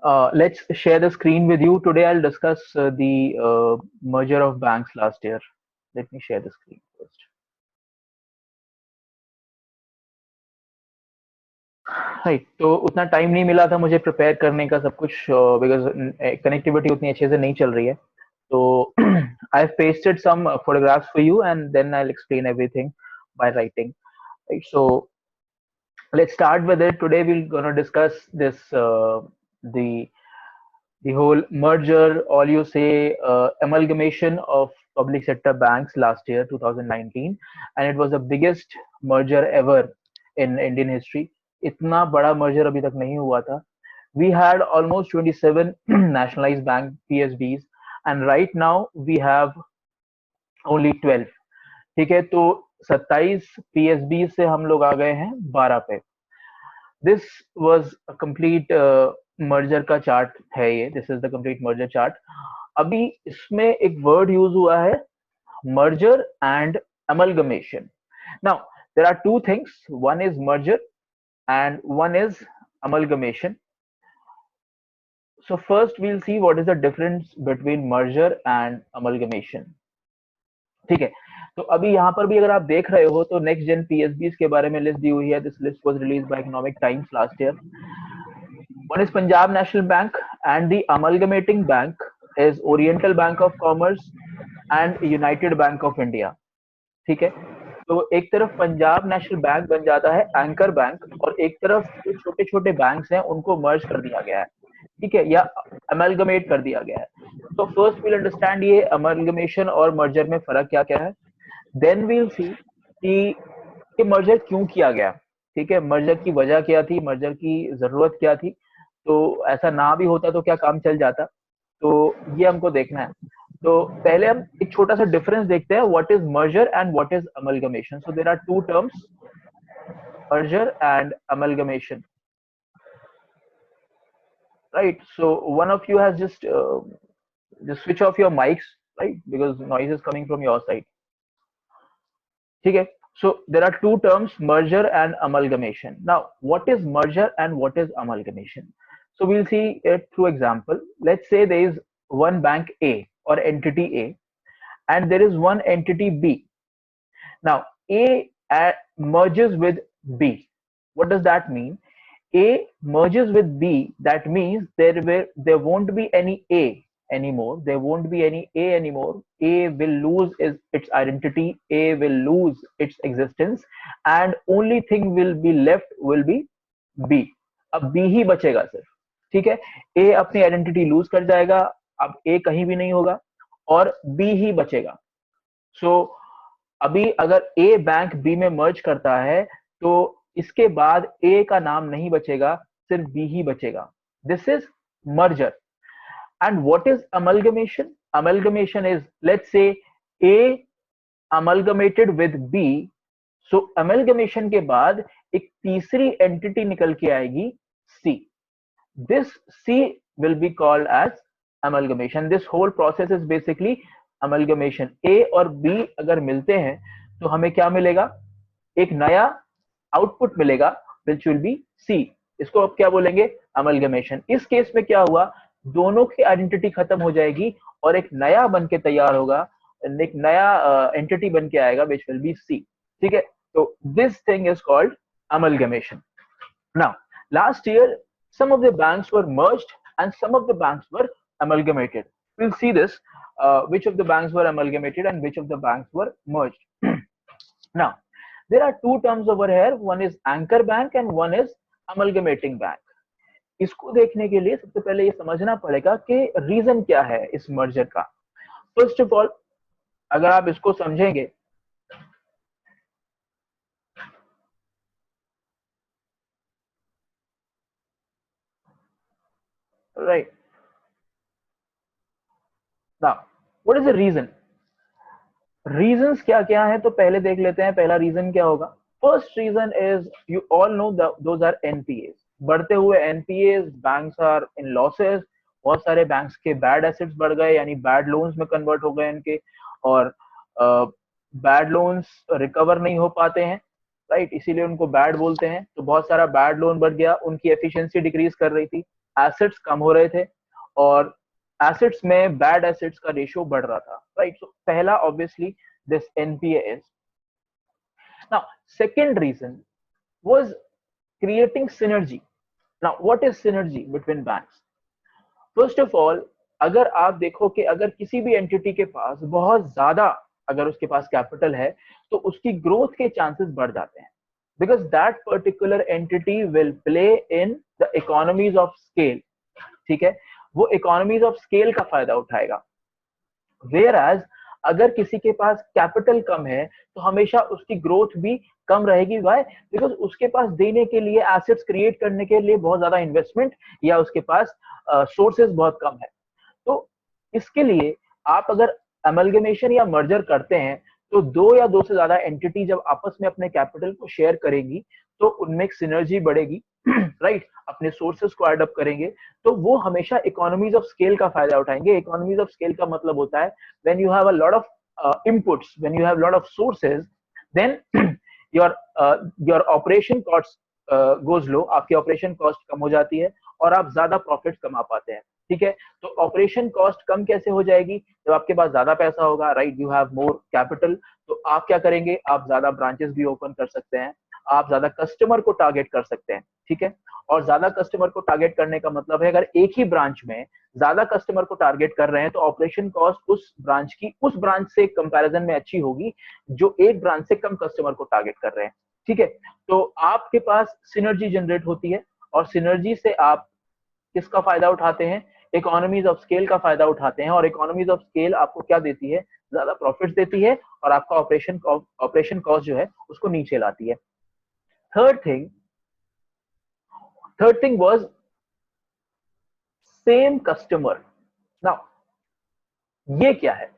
Let's share the screen with you. Today I'll discuss the merger of banks last year. Let me share the screen first. Right, तो उतना time नहीं मिला था मुझे prepare करने का सब कुछ, बिकॉज कनेक्टिविटी उतनी अच्छे से नहीं चल रही है. तो I have pasted some photographs for you and then I'll explain everything by writing. Right, so let's start with it. Today we're gonna discuss this the whole merger, all you say, amalgamation of public sector banks last year 2019, and it was the biggest merger ever in Indian history. इतना बड़ा merger अभी तक नहीं हुआ था. We had almost 27 nationalized bank PSBs and right now we have only 12. ठीक है, तो 27 PSB से हम लोग आ गए हैं 12 पे. This was a complete merger का चार्ट है ये. This is the complete merger chart. अभी इसमें एक वर्ड यूज हुआ है, merger and amalgamation. Now there are two things. One is merger and one is amalgamation. So first we'll see what is the difference between merger and amalgamation. ठीक है, तो अभी यहाँ पर भी अगर आप देख रहे हो तो नेक्स्ट जेन पीएसबीज के बारे में लिस्ट दी हुई है. This list was released by economic times last year. One is Punjab national bank and the amalgamating bank is oriental bank of commerce and United bank of India. ठीक है, तो एक तरफ पंजाब नेशनल बैंक बन जाता है एंकर बैंक, और एक तरफ जो छोटे छोटे बैंक्स हैं उनको मर्ज कर दिया गया है. ठीक है, या अमलगमेट कर दिया गया है. तो फर्स्ट वील अंडरस्टैंड ये अमलगमेशन और मर्जर में फर्क क्या क्या है. देन वील सी कि मर्जर क्यों किया गया. ठीक है, मर्जर की वजह क्या थी, मर्जर की जरूरत क्या थी. तो ऐसा ना भी होता तो क्या काम चल जाता, तो ये हमको देखना है. तो पहले हम एक छोटा सा डिफरेंस देखते हैं, what is merger and what is amalgamation. So there are two terms, merger and amalgamation. Right, so one of you has just switch off your mics, right, because noise is coming from your side. Okay, so there are two terms, merger and amalgamation. Now what is merger and what is amalgamation? So we'll see it through example. Let's say there is one bank A or entity A and there is one entity B. Now A merges with B. What does that mean? A merges with B, that means there won't be any A anymore. There won't be any A anymore. A will lose its identity. A will lose its existence, and only thing will be left will be B. अब B ही बचेगा सिर्फ. ठीक है, A अपनी identity loose कर जाएगा, अब A कहीं भी नहीं होगा और B ही बचेगा. सो अभी अगर A बैंक B में मर्ज करता है तो इसके बाद A का नाम नहीं बचेगा, सिर्फ B ही बचेगा. This is merger. And what is amalgamation? Amalgamation is, let's say A amalgamated with B. So amalgamation के बाद एक तीसरी एंटिटी निकल के आएगी, C. This C will be called as amalgamation. This whole process is basically amalgamation. A और B अगर मिलते हैं तो हमें क्या मिलेगा? एक नया आउटपुट मिलेगा which will be C. इसको अब क्या बोलेंगे? अमलगमेशन. इस केस में क्या हुआ, दोनों की आइडेंटिटी खत्म हो जाएगी और एक नया बन के तैयार होगा, एक नया एंटिटी बन के आएगा which will be C. ठीक है, तो this thing is called amalgamation. Now last year some of the banks were merged and some of the banks were amalgamated. We'll see this, which of the banks were amalgamated and which of the banks were merged. Now there are two terms over here, one is anchor bank and one is amalgamating bank. इसको देखने के लिए सबसे पहले ये समझना पड़ेगा कि रीजन क्या है इस मर्जर का. फर्स्ट ऑफ ऑल अगर आप इसको समझेंगे, right, now what is the reason? Reasons क्या क्या है तो पहले देख लेते हैं. पहला रीजन क्या होगा? First reason is, you all know those are NPS. बढ़ते हुए NPS, banks are in losses. बहुत सारे बैंक्स के बैड एसेट्स बढ़ गए, यानी बैड लोन्स में कन्वर्ट हो गए इनके, और बैड लोन्स रिकवर नहीं हो पाते हैं. राइट, इसीलिए उनको बैड बोलते हैं। तो बहुत सारा बैड लोन बढ़ गया, उनकी एफिशिएंसी डिक्रीज कर रही थी, एसेट्स कम हो रहे थे, और एसेट्स में बैड एसेट्स का रेशियो बढ़ रहा था, राइट। सो पहला obviously this NPA is. Now second reason was creating synergy. Now what is synergy between banks? First of all, अगर आप देखो कि अगर किसी भी एंटिटी के पास बहुत ज्यादा, अगर उसके पास कैपिटल है, तो उसकी ग्रोथ के चांसेस बढ़ जाते हैं, because that particular entity will play in the economies of scale. ठीक है, वो इकोनॉमीज ऑफ स्केल का फायदा उठाएगा। वेयर एज अगर किसी के पास कैपिटल कम है, तो हमेशा उसकी ग्रोथ भी कम रहेगी। वाई? बिकॉज उसके पास देने के लिए, एसेट्स क्रिएट करने के लिए बहुत ज्यादा इन्वेस्टमेंट या उसके पास सोर्सेज बहुत कम है। तो इसके लिए आप अगर अमलगमेशन या मर्जर करते हैं, तो दो या दो से ज्यादा एंटिटी जब आपस में अपने कैपिटल को शेयर करेंगी, तो उनमें एक सिनर्जी बढ़ेगी, राइट, अपने सोर्सेज को एडअप करेंगे, तो वो हमेशा इकोनॉमीज ऑफ स्केल का फायदा उठाएंगे। इकोनॉमीज ऑफ स्केल का मतलब होता है when you have a lot of inputs, when you have lot of sources, then your operation cost goes low, आपकी ऑपरेशन कॉस्ट कम हो जाती है और आप ज्यादा प्रॉफिट कमा पाते हैं। ठीक है, तो ऑपरेशन कॉस्ट कम कैसे हो जाएगी? जब आपके पास ज्यादा पैसा होगा, right, you have more capital, तो आप क्या करेंगे? आप ज्यादा ब्रांचेस भी ओपन कर सकते हैं, आप ज्यादा कस्टमर को टारगेट कर सकते हैं। ठीक है, और ज्यादा कस्टमर को टारगेट करने का मतलब है, अगर एक ही ब्रांच में ज्यादा कस्टमर को टारगेट कर रहे हैं, तो ऑपरेशन कॉस्ट उस ब्रांच से कंपैरिजन में अच्छी होगी जो एक ब्रांच से कम कस्टमर को टारगेट कर रहे हैं। ठीक है, तो आपके पास सिनर्जी जनरेट होती है, और सिनर्जी से आप किसका फायदा उठाते हैं? इकोनॉमीज ऑफ स्केल का फायदा उठाते हैं, और इकोनॉमीज ऑफ स्केल आपको क्या देती है? ज्यादा प्रॉफिट देती है, और आपका ऑपरेशन कॉस्ट जो है उसको नीचे लाती है। Third thing was same customer. Now ये क्या है?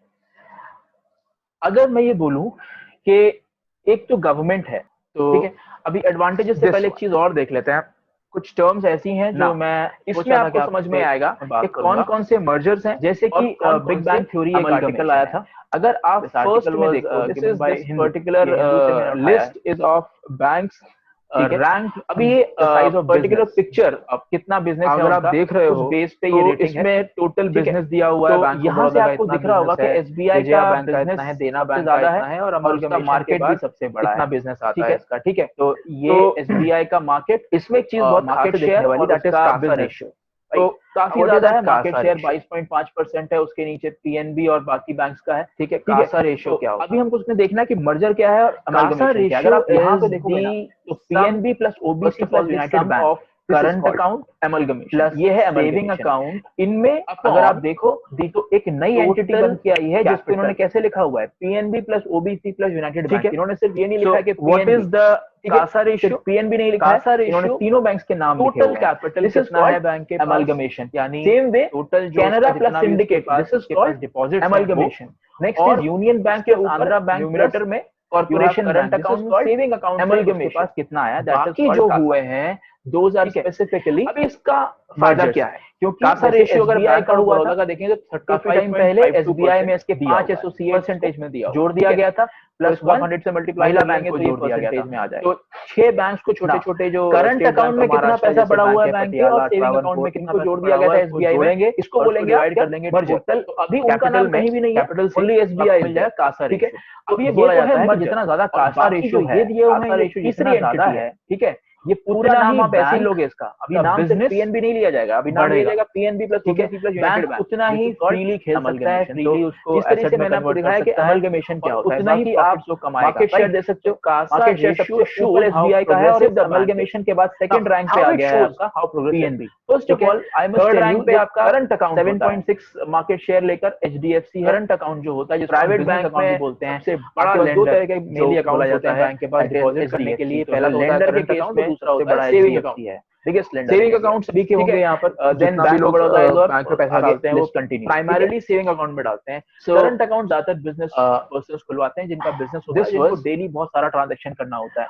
अगर मैं ये बोलूं कि एक तो गवर्नमेंट है, तो ठीक है, अभी एडवांटेजेस से पहले एक चीज और देख लेते हैं। कुछ टर्म्स ऐसी हैं जो मैं इसमें आपको समझ में आएगा कि कौन कौन से मर्जर्स हैं, जैसे कि बिग बैंग थ्योरी एक आर्टिकल आया था। अगर आप फर्स्ट में देखो, this particular list is of banks rank. अभी ये पर्टिकुलर पिक्चर, अब कितना बिजनेस है, अगर आप देख रहे हो बेस पे ये रेटिंग है, इसमें टोटल बिजनेस दिया हुआ है। बैंक यहाँ से आपको दिख रहा होगा कि एसबीआई का बिजनेस है, देना बैंक ज्यादा है, और उसका मार्केट भी सबसे बड़ा है, बिजनेस आता है इसका। ठीक है, तो ये एसबीआई का मार्केट, इसमें एक चीज बहुत मार्केट शेयर वाली, दैट इज कासा रेशियो। तो काफी ज्यादा है, मार्केट शेयर 22.5% है, उसके नीचे पीएनबी और बाकी बैंक्स का है। ठीक है, कासा रेशियो क्या होगा? अभी हमको उसमें देखना है कि मर्जर क्या है और अमलगमेशन क्या है। अगर आप यहाँ पे देखोगे ना, तो PNB plus OBC plus United bank current account amalgamation plus ये है सेविंग अकाउंट। इनमें अगर आप देखो तो एक नई एंटिटी बन के आई है, जिसको इन्होंने कैसे लिखा हुआ है? PNB plus OBC plus United bank. इन्होंने सिर्फ ये नहीं लिखा है कि what is the CASA ratio, PNB नहीं लिखा है, इन्होंने तीनों बैंक्स के नाम लिखे हुए हैं। टोटल कैपिटल कितना है बैंक के? अमलगमेशन, यानी same way total Canara plus syndicate, this is called deposit amalgamation. Next is union bank के आंध्रा बैंक न्यूमरेटर में corporation current account saving account amalgamation के पास कितना आया, दैट इज जो हुए हैं दोज आर स्पेसिफिकली। अब इसका फायदा क्या है? क्योंकि कासा रेशियो अगर बैंक ऑफ बड़ौदा का देखेंगे तो 30 टाइम पहले एसबीआई में इसके 5 एसोसिएट परसेंटेज में दिया जोड़ दिया गया था, प्लस 100 से मल्टीप्लाई करेंगे तो जोड़ दिया गया में आ जाएगा। तो 6 बैंक्स को छोटे छोटे जो करंट अकाउंट में कितना पैसा पड़ा हुआ है बैंक के, और सेविंग अकाउंट में कितना जोड़ दिया गया था एसबीआई में, इसको बोलेंगे डिवाइड कर देंगे टोटल। तो अभी उनका नाम कहीं भी नहीं है, कैपिटल ओनली एसबीआई मिल जाएगा कासा। ठीक है, अब ये बोला जाता है जितना ज्यादा कासा रेशियो है, ये दिए हुए हैं, तीसरी ज्यादा है। ठीक है, ये पूरा नाम आप ऐसे ही लोगे इसका, अभी नाम से पीएनबी नहीं लिया जाएगा, अभी नाम लिया जाएगा PNB plus OBC plus United bank. उतना ही फ्रीली खेल सकता है, फ्रीली उसको। इस तरीके से मैंने आपको दिखाया कि अमलगमेशन क्या होता है, उतना ही आप जो कमाएगा, मार्केट शेयर दे सकते हो। कासा रेशियो ऊपर एसबीआई का है, और सिर्फ अमलगमेशन के बाद सेकंड रैंक पे आ गया है आपका how progressive PNB. First of all I must tell you पे आपका करंट अकाउंट 7.6 मार्केट शेयर लेकर एचडीएफसी करंट अकाउंट जो होता है, जो प्राइवेट बैंक में बोलते हैं, सबसे बड़ा दो तरह के मेनली अकाउंट होता है बैंक के पास डिपॉजिट करने के लिए। पहला लेंडर के केस में, दूसरा होता है सेविंग अकाउंट है, बिगेस्ट लेंडर। सेविंग अकाउंट सभी के होंगे यहाँ पर, देन बैंक ऑफ बड़ौदा और बैंक में पैसा डालते हैं, वो कंटिन्यू प्राइमरीली सेविंग अकाउंट में डालते हैं। करंट अकाउंट ज्यादातर बिजनेस पर्सन्स खुलवाते हैं, जिनका बिजनेस होता है, जिनको डेली बहुत सारा ट्रांजैक्शन करना होता है।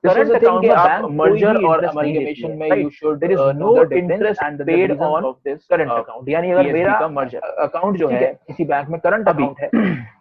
करंट अकाउंट में आप मर्जर और अमलगमेशन में you should there is no interest and paid on of this current account. यानी अगर मेरा मर्जर अकाउंट जो है किसी बैंक में करंट अकाउंट है,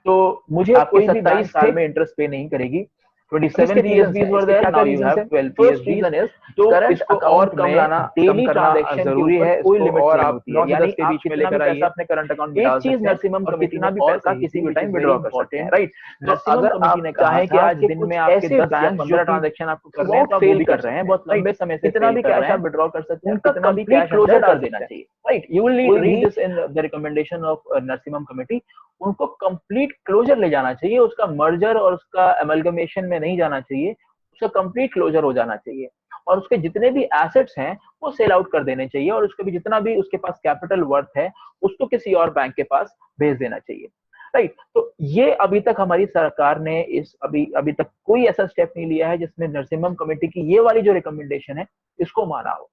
तो मुझे कोई भी 27 साल में इंटरेस्ट पे नहीं करेगी, 27 PSBs were there, now you have 12 PSBs. तो इसको और कम लाना, कम करना जरूरी है, कोई लिमिट नहीं होती है, यानी आप कितना भी पैसा अपने करंट अकाउंट में डाल सकते हैं। एक चीज नरसिम्हम कमेटी ने और पैसा किसी भी टाइम विड्रॉ कर सकते हैं, राइट। तो अगर आप चाहें कि आज दिन में आपके 10 या 15 ट्रांजेक्शन आपको करने हैं तो आप फेल कर रहे हैं, बहुत लंबे समय से कितना भी कैश आप विड्रॉ कर सकते हैं, कितना भी कैश क्लोजर कर देना चाहिए, right. You will read this in the recommendation of Narasimham committee. उनको कंप्लीट क्लोजर ले जाना चाहिए, उसका मर्जर और उसका अमलगमेशन में नहीं जाना चाहिए, उसका कंप्लीट क्लोजर हो जाना चाहिए, और उसके जितने भी एसेट्स हैं वो सेल आउट कर देने चाहिए, और उसके भी जितना भी उसके पास कैपिटल वर्थ है उसको किसी और बैंक के पास भेज देना चाहिए, राइट। तो ये अभी तक हमारी सरकार ने इस अभी तक कोई ऐसा स्टेप नहीं लिया है जिसमें नरसिम्हम कमेटी की ये वाली जो रिकमेंडेशन है इसको माना हो,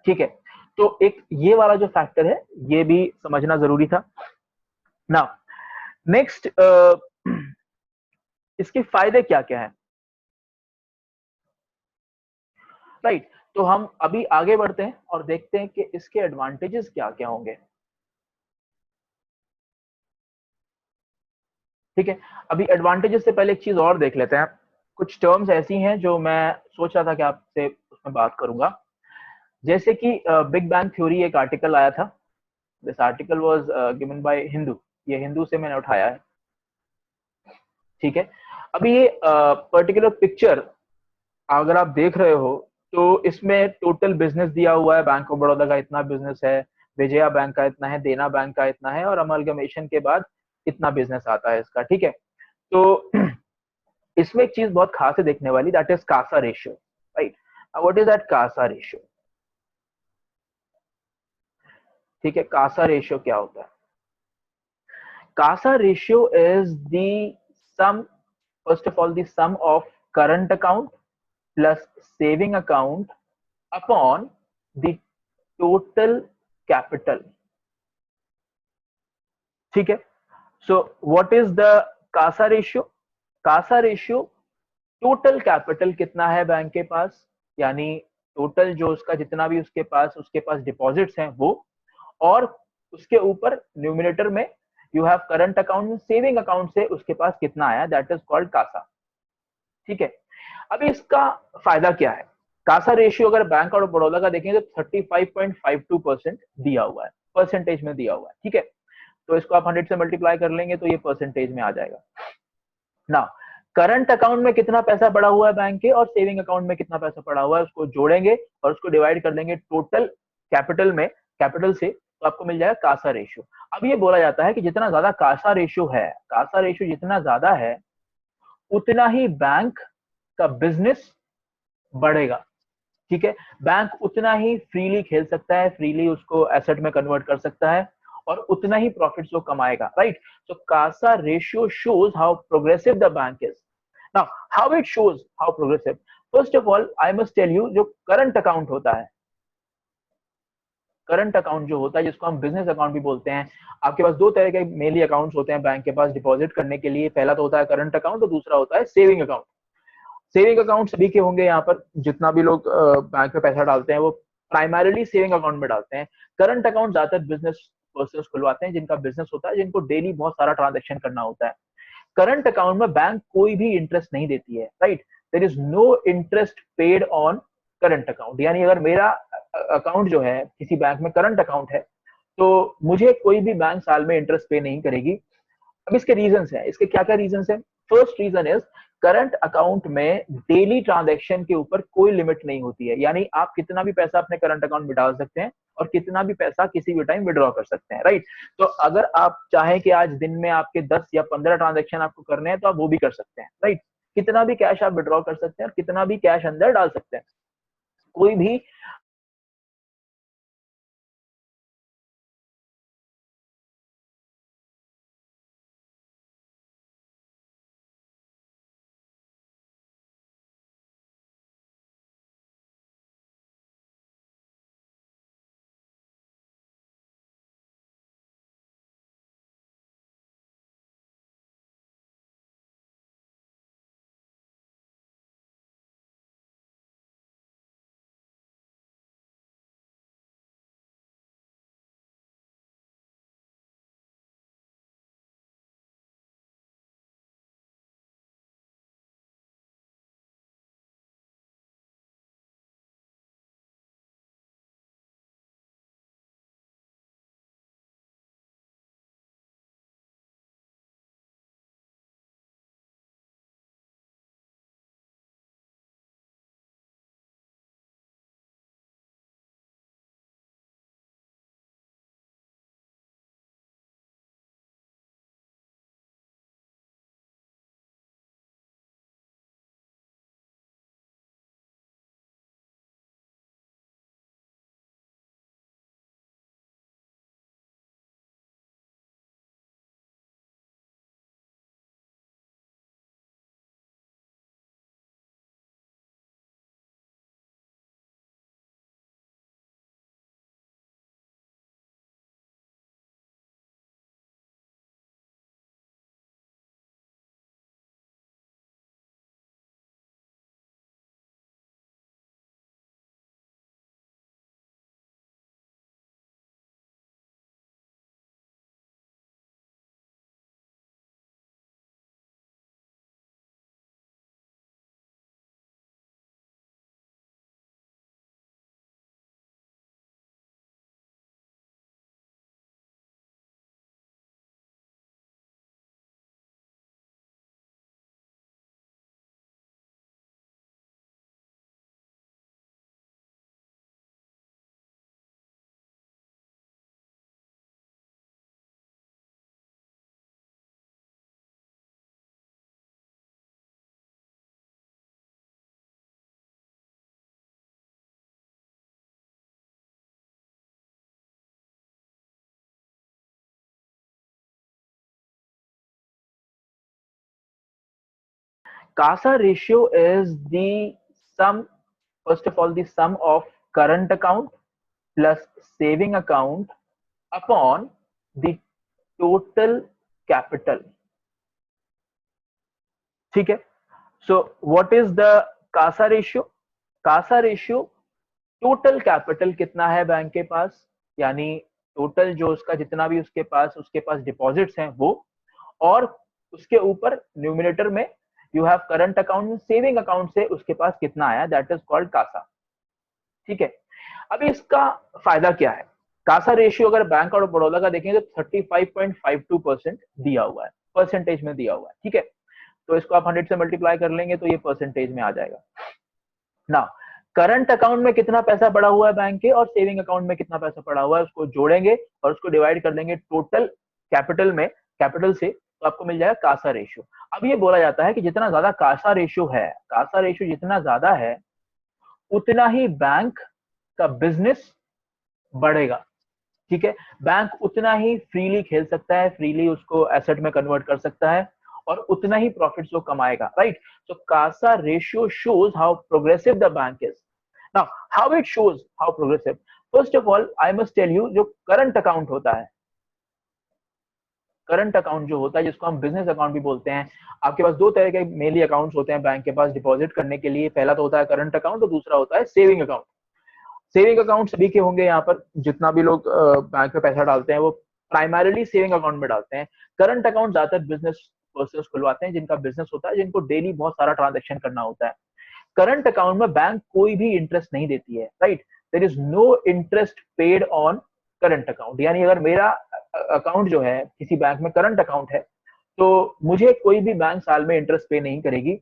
ठीक है। तो एक ये वाला जो फैक्टर है ये भी समझना जरूरी था। नाउ नेक्स्ट, इसके फायदे क्या क्या है, राइट। तो हम अभी आगे बढ़ते हैं और देखते हैं कि इसके एडवांटेजेस क्या क्या होंगे, ठीक है। अभी एडवांटेजेस से पहले एक चीज और देख लेते हैं, कुछ टर्म्स ऐसी हैं जो मैं सोच रहा था कि आपसे उसमें बात करूंगा, जैसे कि बिग बैंग थ्योरी एक आर्टिकल आया था, this article was given by Hindu, ये हिंदू से मैंने उठाया है, ठीक है। अभी ये पर्टिकुलर पिक्चर अगर आप देख रहे हो तो इसमें टोटल बिजनेस दिया हुआ है, बैंक ऑफ बड़ौदा का इतना बिजनेस है, विजया बैंक का इतना है, देना बैंक का इतना है, और अमलगमेशन के बाद इतना बिजनेस आता है इसका, ठीक है। तो इसमें एक चीज बहुत खास है देखने वाली, that is CASA ratio, right. What is that CASA ratio, ठीक है। कासा रेशियो क्या होता है? CASA ratio is the sum, first of all the sum of current account plus saving account upon the total capital, ठीक है। So what is the CASA ratio? CASA ratio total capital कितना है bank के पास, यानी total जो उसका जितना भी उसके पास डिपॉजिट्स हैं वो, और उसके ऊपर न्यूमिनेटर में you have current account, saving account से उसके पास कितना आया, दैट इज कॉल्ड कासा, ठीक है। अभी इसका फायदा क्या है? कासा रेशियो अगर बैंक ऑफ बड़ौदा का देखें तो 35.52% दिया हुआ है, परसेंटेज में दिया हुआ है, ठीक है। तो इसको आप 100 से मल्टीप्लाई कर लेंगे तो ये परसेंटेज में आ जाएगा ना। करंट अकाउंट में कितना पैसा पड़ा हुआ है बैंक के और सेविंग अकाउंट में कितना पैसा पड़ा हुआ है, उसको जोड़ेंगे और उसको डिवाइड कर देंगे टोटल कैपिटल में, कैपिटल से, तो आपको मिल जाएगा कासा रेशियो। अब ये बोला जाता है कि जितना ज्यादा कासा रेशियो है, कासा रेशियो जितना ज्यादा है उतना ही बैंक का बिजनेस बढ़ेगा, ठीक है। बैंक उतना ही फ्रीली खेल सकता है, फ्रीली उसको एसेट में कन्वर्ट कर सकता है, और उतना ही प्रॉफिट्स वो कमाएगा, right. So CASA ratio shows how progressive the bank is. Now how it shows how progressive, first of all I must tell you, जो करंट अकाउंट होता है, करंट अकाउंट जो होता है जिसको हम बिजनेस अकाउंट भी बोलते हैं, आपके पास दो तरह के मेनली अकाउंट्स होते हैं बैंक के पास डिपॉजिट करने के लिए, पहला तो होता है करंट अकाउंट और दूसरा होता है सेविंग अकाउंट। सेविंग अकाउंट सभी के होंगे, यहाँ पर जितना भी लोग बैंक में पैसा डालते हैं वो प्राइमरीली सेविंग अकाउंट में डालते हैं। करंट अकाउंट ज्यादातर बिजनेस पर्सन खुलवाते हैं जिनका बिजनेस होता है, जिनको डेली बहुत सारा ट्रांजेक्शन करना होता है। करंट अकाउंट में बैंक कोई भी इंटरेस्ट नहीं देती है, right. There is no interest paid on current account, यानी अगर मेरा अकाउंट जो है किसी बैंक में करंट अकाउंट है तो मुझे कोई भी बैंक साल में इंटरेस्ट पे नहीं करेगी। अब इसके रीजंस है, इसके क्या क्या रीजंस है? First reason is current account में डेली ट्रांजैक्शन के ऊपर कोई लिमिट नहीं होती है, यानी आप कितना भी पैसा अपने करंट अकाउंट में डाल सकते हैं और कितना भी पैसा किसी भी टाइम विड्रॉ कर सकते हैं, राइट। तो अगर आप चाहें कि आज दिन में आपके 10 या 15 ट्रांजैक्शन आपको करने हैं तो आप वो भी कर सकते हैं, राइट। कितना भी कैश आप विड्रॉ कर सकते हैं और कितना भी कैश अंदर डाल सकते हैं, कोई भी CASA ratio is the sum, first of all, the sum of current account plus saving account upon the total capital. ठीक है. So what is the CASA ratio? CASA ratio total capital कितना है बैंक के पास, यानी total जो उसका जितना भी उसके पास डिपॉजिट्स हैं वो, और उसके ऊपर न्यूमिनेटर में you have current account, saving account से उसके पास कितना आया, दैट इज कॉल्ड कासा. ठीक है. अभी इसका फायदा क्या है? कासा रेशियो अगर बैंक ऑफ बड़ौदा का देखेंगे तो 35.52% दिया हुआ है, परसेंटेज में दिया हुआ है. ठीक है. तो इसको आप 100 से मल्टीप्लाई कर लेंगे तो ये परसेंटेज में आ जाएगा. ना करंट अकाउंट में कितना पैसा पड़ा हुआ है बैंक के और सेविंग अकाउंट में कितना पैसा पड़ा हुआ है, उसको जोड़ेंगे और उसको डिवाइड कर देंगे टोटल कैपिटल में, कैपिटल से, तो आपको मिल जाएगा कासा रेशियो. अब ये बोला जाता है कि जितना ज्यादा कासा रेशियो है, कासा रेशियो जितना ज्यादा है उतना ही बैंक का बिजनेस बढ़ेगा. ठीक है. बैंक उतना ही फ्रीली खेल सकता है, फ्रीली उसको एसेट में कन्वर्ट कर सकता है और उतना ही प्रॉफिट्स वो कमाएगा. Right. So CASA ratio shows how progressive the bank is. Now how it shows how progressive, first of all I must tell you, जो करंट अकाउंट होता है, करंट अकाउंट जो होता है जिसको हम बिजनेस अकाउंट भी बोलते हैं, आपके पास दो तरह के मेनली अकाउंट्स होते हैं बैंक के पास डिपॉजिट करने के लिए. पहला तो होता है करंट अकाउंट और दूसरा होता है सेविंग अकाउंट. सेविंग अकाउंट सभी के होंगे यहाँ पर, जितना भी लोग बैंक में पैसा डालते हैं वो प्राइमरीली सेविंग अकाउंट में डालते हैं. करंट अकाउंट ज्यादातर बिजनेस पर्सन्स खुलवाते हैं जिनका बिजनेस होता है, जिनको डेली बहुत सारा ट्रांजेक्शन करना होता है. करंट अकाउंट में बैंक कोई भी इंटरेस्ट नहीं देती है. Right. There is no interest paid on current account. यानी अगर मेरा अकाउंट जो है किसी बैंक में करंट अकाउंट है तो मुझे कोई भी बैंक साल में इंटरेस्ट पे नहीं करेगी.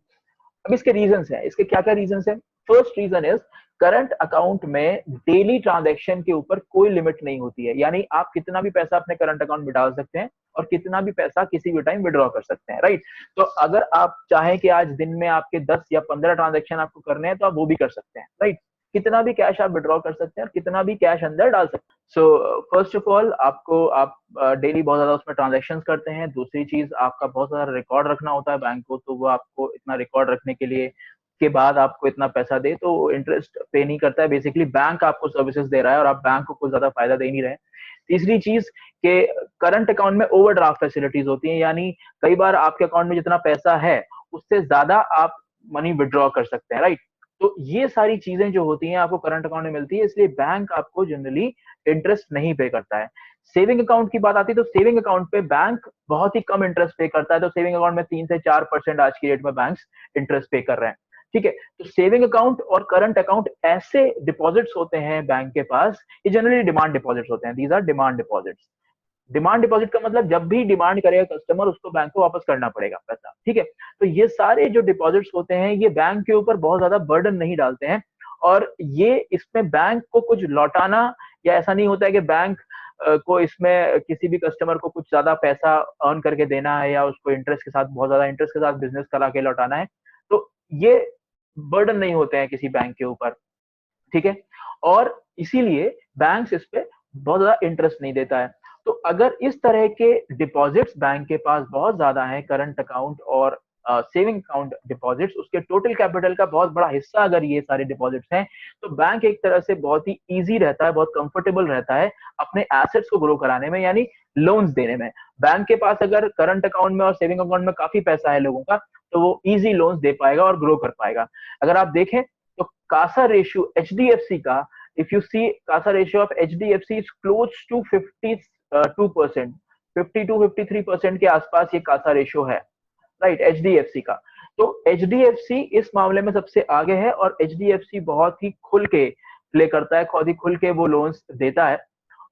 अब इसके रीजंस है, इसके क्या क्या रीजंस है. First reason is current account में डेली ट्रांजैक्शन के ऊपर कोई लिमिट नहीं होती है. यानी आप कितना भी पैसा अपने करंट अकाउंट में डाल सकते हैं और कितना भी पैसा किसी भी टाइम विड्रॉ कर सकते हैं. राइट. तो अगर आप चाहें कि आज दिन में आपके 10 या 15 ट्रांजैक्शन आपको करने हैं तो आप वो भी कर सकते हैं. राइट. कितना भी कैश आप विड्रॉ कर सकते हैं और कितना भी कैश अंदर डाल सकते हैं. सो फर्स्ट ऑफ ऑल आपको आप डेली बहुत ज्यादा उसमें ट्रांजैक्शन करते हैं. दूसरी चीज, आपका बहुत सारा रिकॉर्ड रखना होता है बैंक को, तो वो आपको इतना रिकॉर्ड रखने के लिए के बाद आपको इतना पैसा दे तो इंटरेस्ट पे नहीं करता है. बेसिकली बैंक आपको सर्विसेज दे रहा है और आप बैंक को कुछ ज्यादा फायदा दे नहीं रहे. तीसरी चीज के करंट अकाउंट में ओवरड्राफ्ट फैसिलिटीज होती हैं, यानी कई बार आपके अकाउंट में जितना पैसा है उससे ज्यादा आप मनी विड्रॉ कर सकते हैं. राइट. तो ये सारी चीजें जो होती हैं आपको करंट अकाउंट में मिलती है, इसलिए बैंक आपको जनरली इंटरेस्ट नहीं पे करता है. सेविंग अकाउंट की बात आती है तो सेविंग अकाउंट पे बैंक बहुत ही कम इंटरेस्ट पे करता है. तो सेविंग अकाउंट में 3 से 4% आज की डेट में बैंक इंटरेस्ट पे कर रहे हैं. ठीक है. तो सेविंग अकाउंट और करंट अकाउंट ऐसे डिपॉजिट्स होते हैं बैंक के पास, ये जनरली डिमांड डिपॉजिट्स होते हैं. These are demand deposits. Demand deposit का मतलब जब भी डिमांड करेगा कस्टमर उसको बैंक को वापस करना पड़ेगा पैसा. ठीक है. तो ये सारे जो डिपॉजिट्स होते हैं ये बैंक के ऊपर बहुत ज्यादा बर्डन नहीं डालते हैं और ये इसमें बैंक को कुछ लौटाना या ऐसा नहीं होता है कि बैंक को इसमें किसी भी कस्टमर को कुछ ज्यादा पैसा अर्न करके देना है या उसको इंटरेस्ट के साथ, बहुत ज्यादा इंटरेस्ट के साथ बिजनेस करा के लौटाना है. तो ये बर्डन नहीं होते हैं किसी बैंक के ऊपर. ठीक है. और इसीलिए बैंक इस पे बहुत ज्यादा इंटरेस्ट नहीं देता है. तो अगर इस तरह के डिपॉजिट्स बैंक के पास बहुत ज्यादा है, करंट अकाउंट और सेविंग अकाउंट डिपॉजिट्स, उसके टोटल कैपिटल का बहुत बड़ा हिस्सा अगर ये सारे डिपॉजिट्स हैं, तो बैंक एक तरह से बहुत ही इजी रहता है, बहुत कंफर्टेबल रहता है अपने एसेट्स को ग्रो कराने में, यानी लोन्स देने में. बैंक के पास अगर करंट अकाउंट में और सेविंग अकाउंट में काफी पैसा है लोगों का, तो वो इजी लोन्स दे पाएगा और ग्रो कर पाएगा. अगर आप देखें तो कासा रेशियो एचडीएफसी का, if you see CASA ratio of HDFC is close to 52%, 52-53% के आसपास ये CASA रेशियो है. राइट. HDFC का. तो HDFC इस मामले में सबसे आगे है और HDFC बहुत ही खुल के प्ले करता है, बहुत ही खुल के वो लोन्स देता है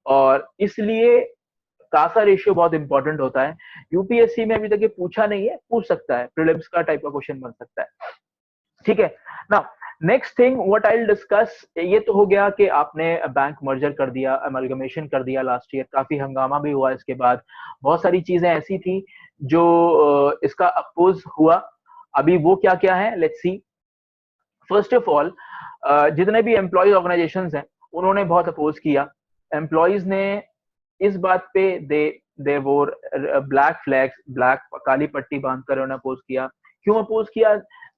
और इसलिए कासा रेशियो बहुत इंपॉर्टेंट होता है. यूपीएससी में अभी तक ये पूछा नहीं है, पूछ सकता है, प्रीलिम्स का टाइप का क्वेश्चन बन सकता है. ठीक है. Now next thing what I will discuss, ये तो हो गया कि आपने बैंक मर्जर कर दिया, अमलगमेशन कर दिया लास्ट ईयर, काफी हंगामा भी हुआ इसके बाद. बहुत सारी चीजें ऐसी थी जो इसका अपोज हुआ. अभी वो क्या क्या है, let's see. First of all जितने भी एम्प्लॉयज ऑर्गेनाइजेशंस हैं उन्होंने बहुत अपोज किया. एम्प्लॉयज ने इस बात पे दे वोर ब्लैक फ्लैग्स, ब्लैक काली पट्टी बांधकर उन्होंने अपोज किया. क्यों अपोज किया?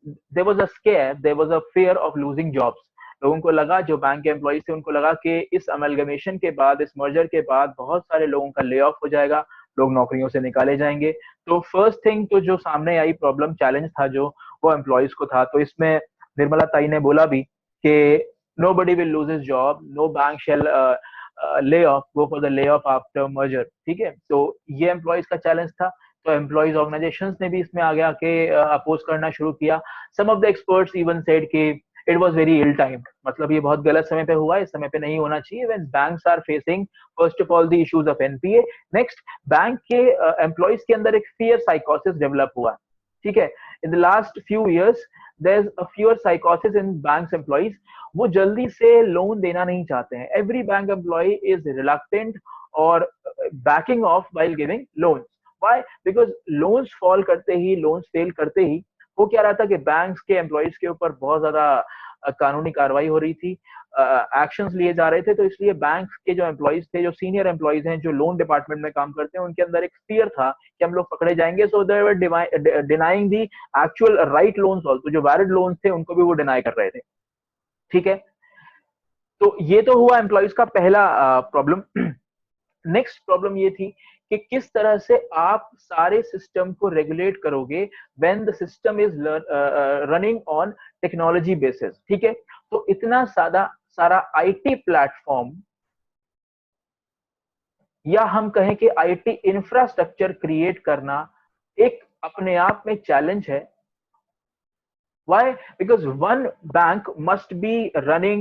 There was a scare, there was a fear of losing jobs. लोगों को लगा, जो बैंक के एम्प्लॉइज थे उनको लगा कि इस अमेलगमेशन के बाद, इस मर्जर के बाद बहुत सारे लोगों का ले ऑफ हो जाएगा, लोग नौकरियों से निकाले जाएंगे। तो फर्स्ट थिंग तो जो सामने आई प्रॉब्लम, चैलेंज था जो, वो एम्प्लॉइज को था। तो इसमें निर्मला ताई ने बोला भी कि nobody will lose his job, no bank shall lay off, go for the layoff after merger। ठीक है, तो ये एम्प्लॉइज का चैलेंज था। तो एम्प्लॉइज ऑर्गेनाइजेशंस ने भी इसमें आगे आके अपोज करना शुरू किया। Some of the experts even said कि it was very ill timed, मतलब ये बहुत गलत समय पे हुआ, इस समय पे नहीं होना चाहिए। When banks are facing first of all the issues of NPA, next bank के एम्प्लॉइज के अंदर एक फियर साइकोसिस डेवलप हुआ। ठीक है, in the last few years there is a fear साइकोसिस इन बैंक्स एम्प्लॉइज। वो जल्दी से लोन देना नहीं चाहते हैं। Every bank employee is reluctant और backing off while giving loans. Why? Because loans fall करते ही, लोन्स फेल करते ही वो क्या रहा था कि बैंक्स के एम्प्लॉइज के ऊपर बहुत ज्यादा कानूनी कार्रवाई हो रही थी, एक्शंस लिए जा रहे थे। तो इसलिए बैंक के जो एम्प्लॉइज थे, जो सीनियर एम्प्लॉइज हैं, जो लोन डिपार्टमेंट में काम करते हैं, उनके अंदर एक फियर था कि हम लोग पकड़े जाएंगे। So they were denying the actual right loans also, जो वैलिड लोन्स थे उनको भी वो डिनाई कर रहे थे। ठीक है, तो ये तो हुआ एम्प्लॉइज का पहला प्रॉब्लम। नेक्स्ट प्रॉब्लम ये थी कि किस तरह से आप सारे सिस्टम को रेगुलेट करोगे when the system is running on technology basis. ठीक है, तो इतना सारा आईटी प्लेटफॉर्म, या हम कहें कि आईटी इंफ्रास्ट्रक्चर क्रिएट करना एक अपने आप में चैलेंज है। Why? Because one bank must be running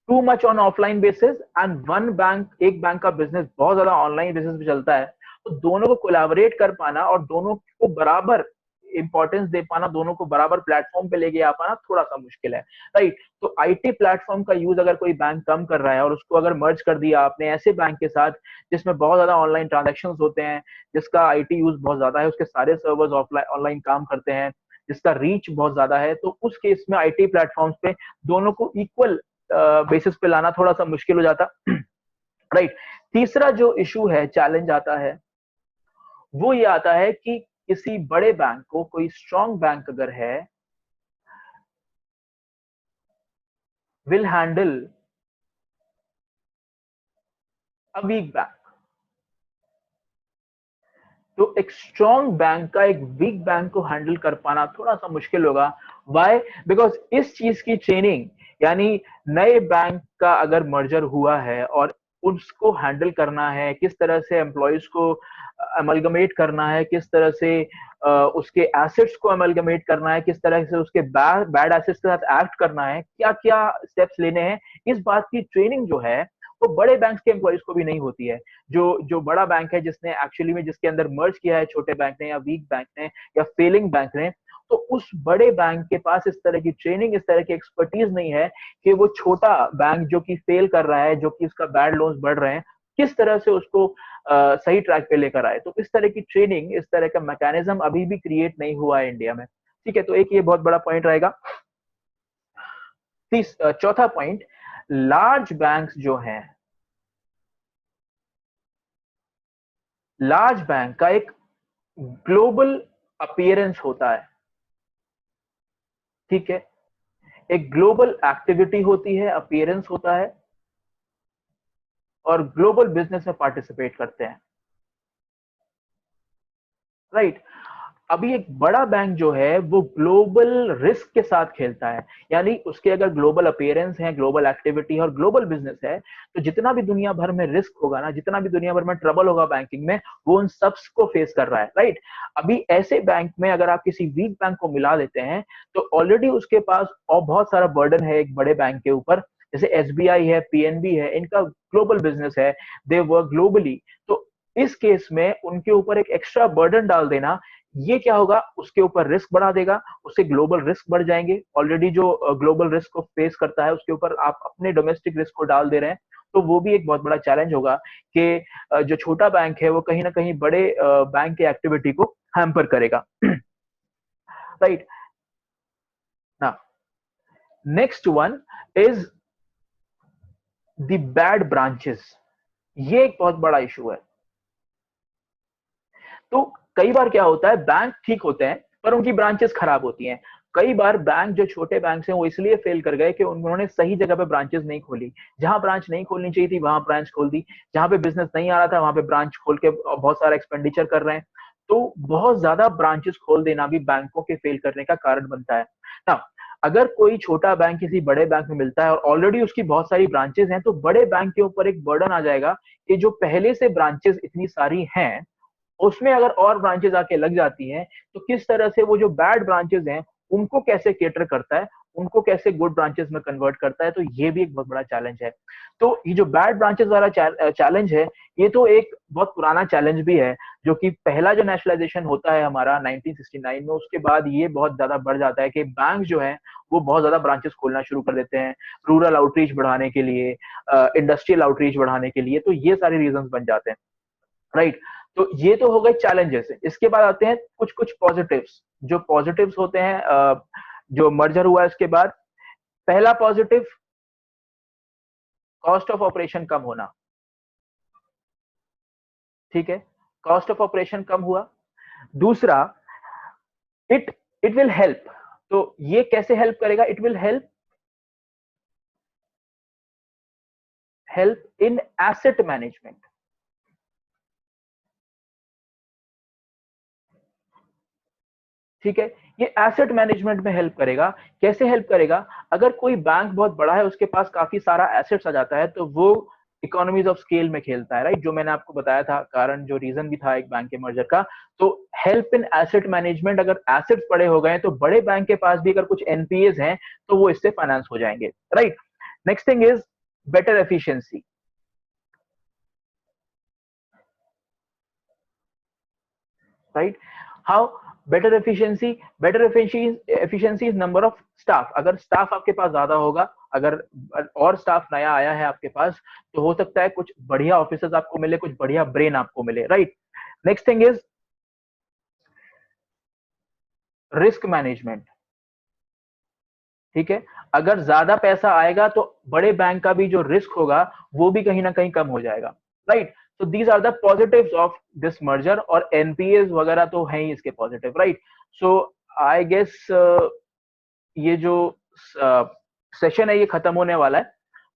too much on offline basis and one bank, एक बैंक का बिजनेस बहुत ज्यादा ऑनलाइन बेसिस पे चलता है। तो दोनों को कोलैबोरेट कर पाना और दोनों को बराबर इंपॉर्टेंस दे पाना, दोनों को बराबर प्लेटफॉर्म पे लेके आ पाना थोड़ा सा मुश्किल है, राइट। तो आईटी प्लेटफॉर्म का यूज अगर कोई बैंक कम कर रहा है और उसको अगर मर्ज कर दिया आपने ऐसे बैंक के साथ जिसमें बहुत ज्यादा ऑनलाइन ट्रांजेक्शन होते हैं, जिसका आईटी यूज बहुत ज्यादा है, उसके सारे सर्वर्स ऑफलाइन ऑनलाइन काम करते हैं, जिसका रीच बहुत ज्यादा है, तो उस केस में आईटी प्लेटफॉर्म्स पे दोनों को इक्वल बेसिस पे लाना थोड़ा सा मुश्किल हो जाता। राइट। तीसरा जो इशू है, चैलेंज आता है, वो ये आता है कि किसी बड़े बैंक को, कोई स्ट्रॉन्ग बैंक अगर है, will handle a weak bank. तो एक स्ट्रॉन्ग बैंक का एक वीक बैंक को हैंडल कर पाना थोड़ा सा मुश्किल होगा। वाई? बिकॉज इस चीज की ट्रेनिंग, यानी नए बैंक का अगर मर्जर हुआ है और उसको हैंडल करना है, किस तरह से एम्प्लॉयज को अमलगमेट करना है, किस तरह से उसके एसेट्स को अमलगमेट करना है, किस तरह से उसके बैड एसेट्स के साथ एक्ट करना है, क्या क्या स्टेप्स लेने हैं, इस बात की ट्रेनिंग जो है वो बड़े बैंक के एम्प्लॉयज को भी नहीं होती है। जो बड़ा बैंक है, जिसने एक्चुअली में, जिसके अंदर मर्ज किया है छोटे बैंक ने या वीक बैंक ने या फेलिंग बैंक ने, तो उस बड़े बैंक के पास इस तरह की ट्रेनिंग, इस तरह की एक्सपर्टीज नहीं है कि वो छोटा बैंक जो कि फेल कर रहा है, जो कि उसका बैड लोन्स बढ़ रहे हैं, किस तरह से उसको सही ट्रैक पे लेकर आए। तो इस तरह की ट्रेनिंग, इस तरह का मैकेनिज्म अभी भी क्रिएट नहीं हुआ है इंडिया में। ठीक है, तो एक ये बहुत बड़ा पॉइंट रहेगा। चौथा पॉइंट, लार्ज बैंक्स जो हैं, लार्ज बैंक का एक ग्लोबल अपीयरेंस होता है। ठीक है, एक ग्लोबल एक्टिविटी होती है, अपीयरेंस होता है, और ग्लोबल बिजनेस में पार्टिसिपेट करते हैं, राइट। अभी एक बड़ा बैंक जो है वो ग्लोबल रिस्क के साथ खेलता है, यानी उसके अगर ग्लोबल अपीयरेंस है, ग्लोबल एक्टिविटी है और ग्लोबल बिजनेस है, तो जितना भी दुनिया भर में रिस्क होगा ना, जितना भी दुनिया भर में ट्रबल होगा बैंकिंग में, वो उन सबस को फेस कर रहा है, राइट। अभी ऐसे बैंक में अगर आप किसी वीक बैंक को मिला लेते हैं, तो ऑलरेडी उसके पास और बहुत सारा बर्डन है एक बड़े बैंक के ऊपर। जैसे एसबीआई है, पीएनबी है, इनका ग्लोबल बिजनेस है, दे वर्क ग्लोबली। तो इस केस में उनके ऊपर एक एक्स्ट्रा बर्डन डाल देना, ये क्या होगा, उसके ऊपर रिस्क बढ़ा देगा, उससे ग्लोबल रिस्क बढ़ जाएंगे। ऑलरेडी जो ग्लोबल रिस्क को फेस करता है, उसके ऊपर आप अपने डोमेस्टिक रिस्क को डाल दे रहे हैं। तो वो भी एक बहुत बड़ा चैलेंज होगा कि जो छोटा बैंक है वो कहीं ना कहीं बड़े बैंक की एक्टिविटी को हैम्पर करेगा। राइट ना, next one is the bad branches. ये एक बहुत बड़ा इशू है। तो कई बार क्या होता है, बैंक ठीक होते हैं पर उनकी ब्रांचेस खराब होती हैं। कई बार बैंक, जो छोटे बैंक हैं, वो इसलिए फेल कर गए कि उन्होंने सही जगह पे ब्रांचेस नहीं खोली। जहां ब्रांच नहीं खोलनी चाहिए थी वहां ब्रांच खोल दी, जहां पे बिजनेस नहीं आ रहा था वहां पे ब्रांच खोल के बहुत सारा एक्सपेंडिचर कर रहे हैं। तो बहुत ज्यादा ब्रांचेस खोल देना भी बैंकों के फेल करने का कारण बनता है ना। अगर कोई छोटा बैंक किसी बड़े बैंक में मिलता है और ऑलरेडी उसकी बहुत सारी ब्रांचेस हैं, तो बड़े बैंक के ऊपर एक बर्डन आ जाएगा कि जो पहले से ब्रांचेस इतनी सारी हैं, उसमें अगर और ब्रांचेस आके लग जाती हैं, तो किस तरह से वो जो बैड ब्रांचेस हैं उनको कैसे केटर करता है, उनको कैसे गुड ब्रांचेस में कन्वर्ट करता है। तो ये भी एक बहुत बड़ा चैलेंज है। तो ये जो बैड ब्रांचेस वाला चैलेंज है, ये तो एक बहुत पुराना चैलेंज भी है, जो कि पहला जो नेशनलाइजेशन होता है हमारा 1969 में, उसके बाद ये बहुत ज्यादा बढ़ जाता है कि बैंक जो है वो बहुत ज्यादा ब्रांचेस खोलना शुरू कर देते हैं, रूरल आउटरीच बढ़ाने के लिए, इंडस्ट्रियल आउटरीच बढ़ाने के लिए। तो ये सारे रीजन बन जाते हैं, राइट। तो ये तो हो गए चैलेंजेस। इसके बाद आते हैं कुछ कुछ पॉजिटिव्स। जो पॉजिटिव्स होते हैं जो मर्जर हुआ इसके बाद, पहला पॉजिटिव, कॉस्ट ऑफ ऑपरेशन कम होना। ठीक है, कॉस्ट ऑफ ऑपरेशन कम हुआ। दूसरा, इट इट विल हेल्प। तो ये कैसे हेल्प करेगा? It will help in asset management. ठीक है, ये एसेट मैनेजमेंट में हेल्प करेगा। कैसे हेल्प करेगा? अगर कोई बैंक बहुत बड़ा है, उसके पास काफी सारा एसेट्स आ जाता है, तो वो इकोनॉमीज ऑफ स्केल में खेलता है, राइट। जो मैंने आपको बताया था कारण, जो रीजन भी था एक बैंक के मर्जर का। तो हेल्प इन एसेट मैनेजमेंट, अगर एसेट्स बड़े हो गए तो बड़े बैंक के पास भी अगर कुछ एनपीएस हैं तो वो इससे फाइनेंस हो जाएंगे, right. Next thing is better efficiency, right. How better efficiency? Better efficiency is number of staff. अगर स्टाफ आपके पास ज्यादा होगा, अगर और स्टाफ नया आया है आपके पास, तो हो सकता है कुछ बढ़िया ऑफिसर्स आपको मिले, कुछ बढ़िया ब्रेन आपको मिले, right. Next thing is risk management. ठीक है, अगर ज्यादा पैसा आएगा तो बड़े बैंक का भी जो रिस्क होगा वो भी कहीं ना कहीं कम हो जाएगा, राइट। तो these are the positives of this merger, और एनपीएस वगैरह तो है ही इसके positive, right. So I guess ये जो सेशन है ये खत्म होने वाला है।